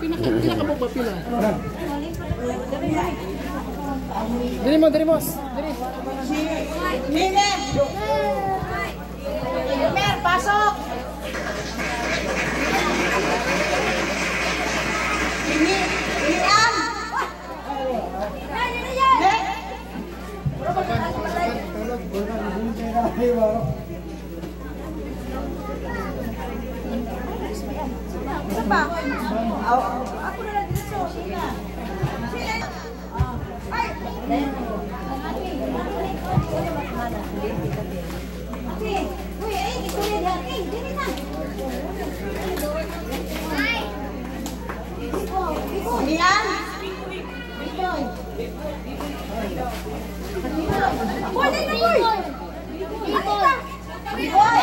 Pinaka mo ba pila? Diri mo, diri mo. Diri. Mimer! Mimer, pasok! Inian! Isa pa? Ako na lang dito. Sina? Ay! Uy, ay, ikulit dati. Dili na. Inian? Ikoy. Boy, dali na, boy. Ikoy. Ikoy.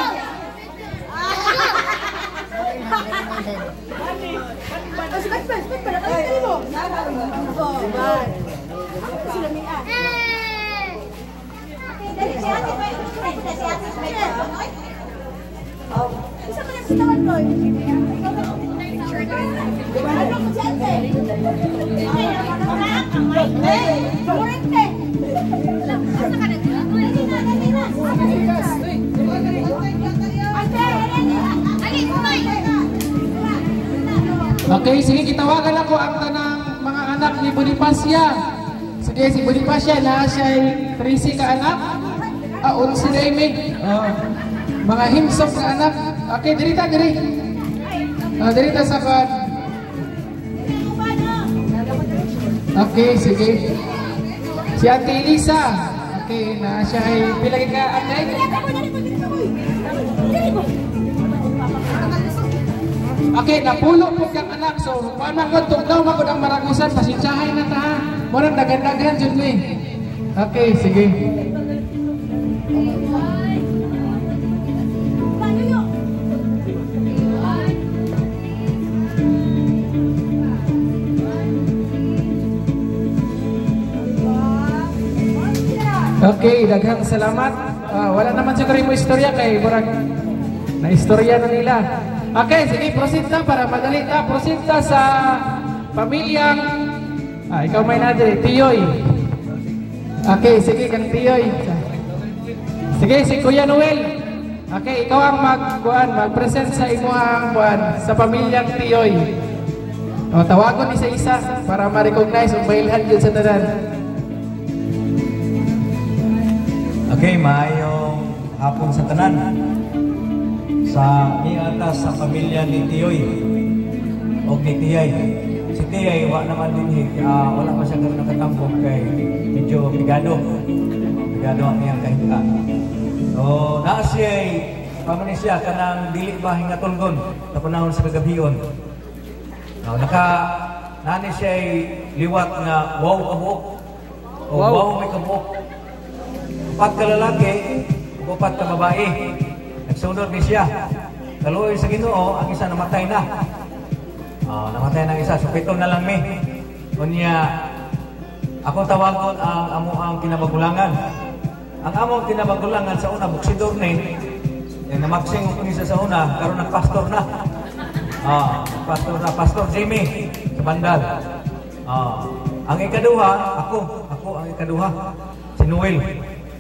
Okay, sige, kitawagan ako ang tanang mga anak ni Bonifacia. Sige, si Bonifacia na siya ay 13 ka anak. 11 na imi. Mga himsok na anak. Okay, dirita, diri. Dirita sa kan. Okay, sige. Si Ate Elisa. Okay, na siya ay pilagi ka anak. Okay, napulo po kang anak. So, paano ko tugnaw mo ang maragusan? Pasensyahay na ta ha. Murang dagan-dagan dyan mo eh. Okay, sige. Okay, daghang salamat. Wala naman siguro mo istorya kay murag na istorya na nila. Okay, sige, proceed na para madali na. Proceed na sa pamilyang ikaw may natin, Tiyoy. Okay, sige, kang Tiyoy. Sige, si Kuya Noel. Okay, ikaw ang mag-present sa imuhang sa pamilyang Tiyoy. Tawagon isa-isa para ma-recognize o mailhan yun sa tanan. Okay, maayong hapon sa tanan. Sa atas sa pamilya ni Tiyoy o ni Tiyay. Si Tiyay, naman din wala pa siya nakatambok kay medyo bigado ang iyang kahita. So, naasiyay pamani siya kanang dili ba hingatulgon sa panahon sa kagabion. Nani siya liwat nga wow kabuok o wow may kabuok. 4 ka lalaki o 4 ka babae. Nagsunod ni siya. Kaluoy sa Ginoo, ang isa namatay na. Namatay na isa. So, 7 na lang mi. Kunya, ako tawagon ang kinabagulangan. Ang among kinabagulangan sa una, buksidor ni. Namaksing ko isa sa una, karon nagpastor na. Pastor Jimmy sa Bandal. Ang ikaduha, ako ang ikaduha. Si Noel.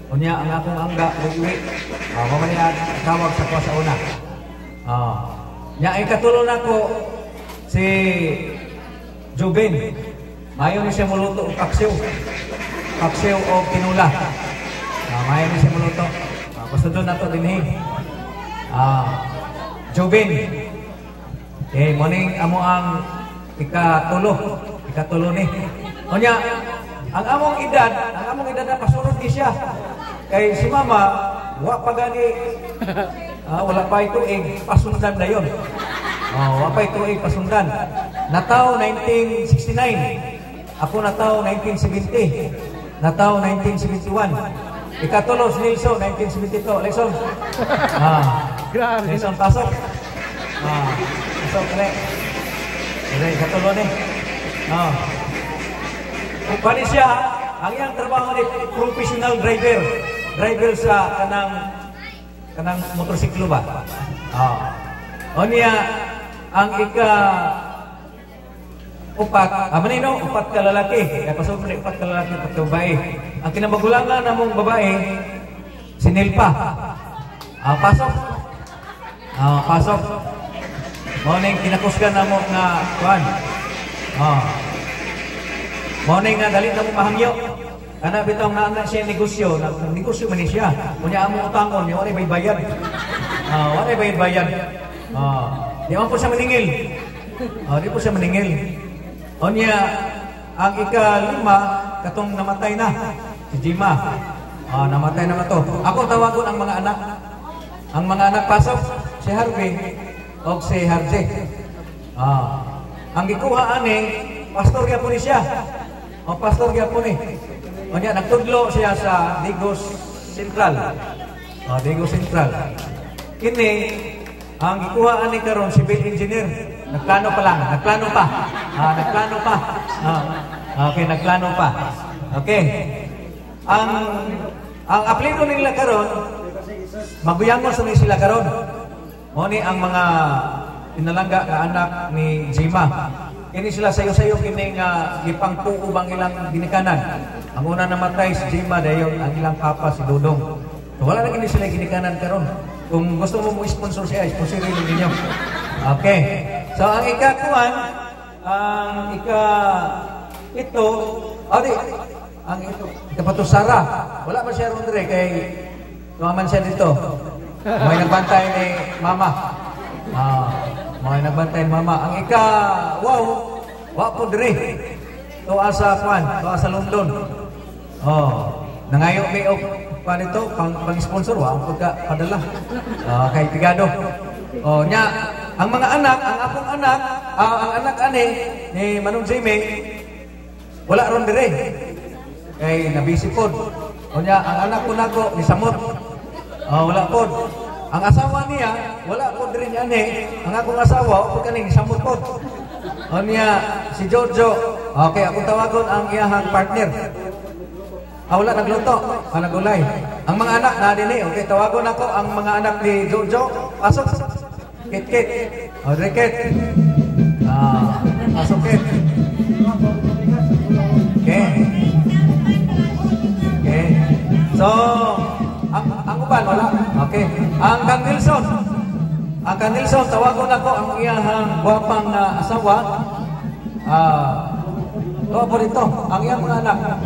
Kunya ang akong angga uwi. Mamaya tawag sa ko sa una. Nya ay katulong nako si Juben. Mayo ni siya muluto og paksiw. Paksiw o kinula. Mayo ni siya muluto. Pasudon nato dinhi. Juben. Morning amo ang ikatulo ni. Kunya ang among edad na pasunod ni siya. Kay si Mama, wa pa gani, wala pa ito pasundan na yun. Wala pa ito pasundan. Nataw 1969. Ako nataw 1970. Nataw 1971. Ikatulo si Nelson, 1972. Nelson. Nelson, pasok. Pasok, kare. Ikatulo ni. Pwede siya, ang iyang trabaho ni professional driver sa kanang motorsiklo ba? O niya, ang upat, manino, upat ka lalaki. Kaya pasok na upat ka lalaki, upat ka babae. Ang kinamagulangan na mong babae, si Nilpa. Pasok. Pasok. Morning, kinakusgan na mo nga, kuhan. Morning na dalit na mo mahangyo. Kana bitaw nga siya negosyo, negosyo man siya. Kunya amo utangon, wala bay bayad. Wala bay bayad. Di man po siya maningil. Di po siya maningil. Onya ang ika-5 katong namatay na si Jima. Namatay na to. Ako tawagon ang mga anak. Ang mga anak pasok si Harvey o si Harje. Ang gikuha ani pastor gyapon ni siya. Pastor gyapon ni. Onya nagtudlo siya sa Digos Central. Digos Central. Kini ang gikuhaan ni karon civil engineer. Nagplano pa lang, nagplano pa. Nagplano pa. Okay, nagplano pa. Okay. Ang apelido nila karon maguyangos na sila karon. Mo ni ang mga pinalangga nga anak ni Jima. Kini sila sayo-sayo kini nga gipangtuo bang ilang ginikanan. Ang una namatay si Jima dayon ang ilang papa si Dodong. So, wala na kini sila ginikanan karon. Kung gusto mo mo-sponsor siya, sponsorin ninyo. Okay. So ang ikakuan, ang ito, ang ikapatusara. Wala man siya ron dire kay tumaman siya dito. May nagbantay ni mama. May nagbantay ni mama. Ang wa po dire. Tuwa sa kwan, tuwa sa London. Nangayo may nito pang-sponsor wa ang padala. Kay Pigado. Nya ang mga anak, ang akong anak, ang anak ani ni Manong Jamie wala ron dire. Kay nabisi pod. Nya ang anak ko nako ni Samot. Wala pod. Ang asawa niya wala pod dire niya ni. Ang akong asawa pod kani ni Samot pod. Nya si Jojo, okay akong tawagon ang iyahang partner. Wala nagluto, nagulay. Ang mga anak na din okay, tawagon ako ang mga anak ni Jojo. Pasok. Kit. Reket. Pasok Kit. Okay. So, ang uban, wala. Okay. Ang Kang Nilson, tawagon ako ang iyahang guwapang asawa. Tuwa po dito, ang iyang mga anak.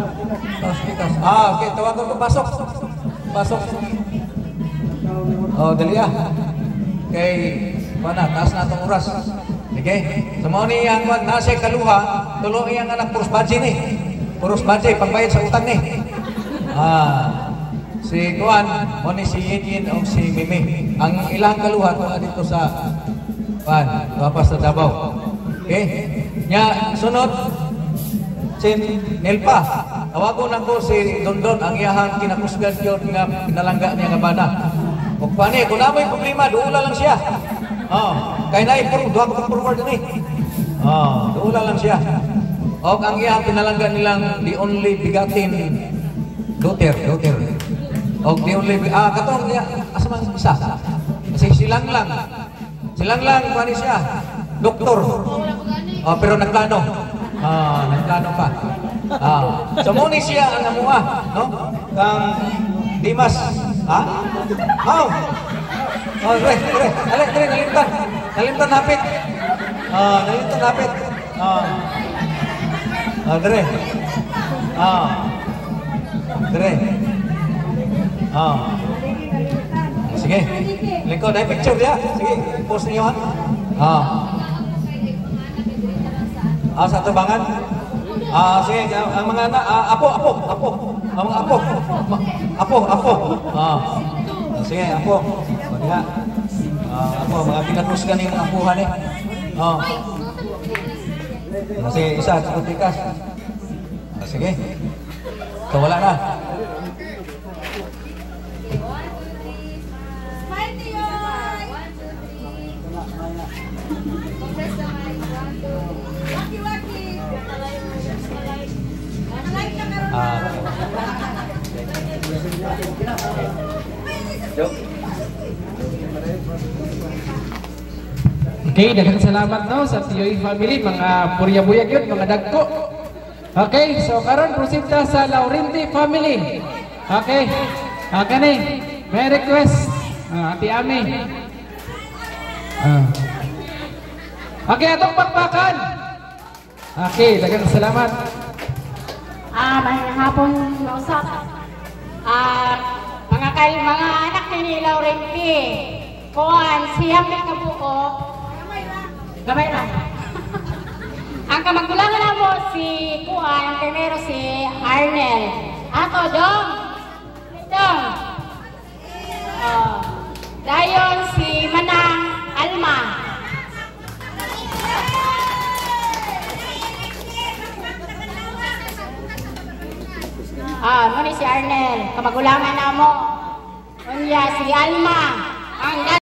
Okay, tawagan ko, pasok. Dali kay, taas na itong oras. Okay? So, mga niyang nasa kaluha, tulo iyang anak, puros badge ni. Puros badge, pagbayad sa utang ni. Si Kuan, ni si Eugene o si Mimi. Ang ilang kaluha, tuwa dito sa tuwapas sa Davao. Okay? Nya, sunod, si Nilpa. Tawagon ako si Dondon ang iyahang kinakusgan yun nga pinalangga niya nga bana. Kung paano, kung naman yung problema, duula lang siya. Kaya na duha ko forward ni. Duula lang siya. O ang iyahang pinalangga nilang the only bigatin daughter. O the only katong niya, asamang isa. Kasi silang lang, paano siya? Doktor. Pero nagplano. Nagplano pa. So muna siya ang namuha, no? Kang Dimas. Dre. Nalimtan hapit. Dre. Sige. Lingkod, ay picture dia. Sige, post niyo ha. Sa tubangan. Sige, ang mga anak, apo. Ang mga apo. Sige, apo. Apo, mga pinatusgan yung mga apuhan eh. Sige, isa, tikas. Sige. So, wala na. Joke. Okay, daghang salamat no sa TOE family, mga purya-buyag yun, mga dagko. Okay, so karon proceed ta sa Laurenti family. Okay, kani, may request, Ate Ami. Okay, atong pakpakan. Okay, daghang salamat. Mayang hapon mausap. Mga anak ni Laurenti. Kuan, siyang may kabuo. Gamay lang. Ang kamagulangan na mo si Kuan, ang primero si Arnel. Ato, Dong. Dong. Dayon si Manang Alma. Muna si Arnel. Kamagulangan na mo. Unya si Alma. Ang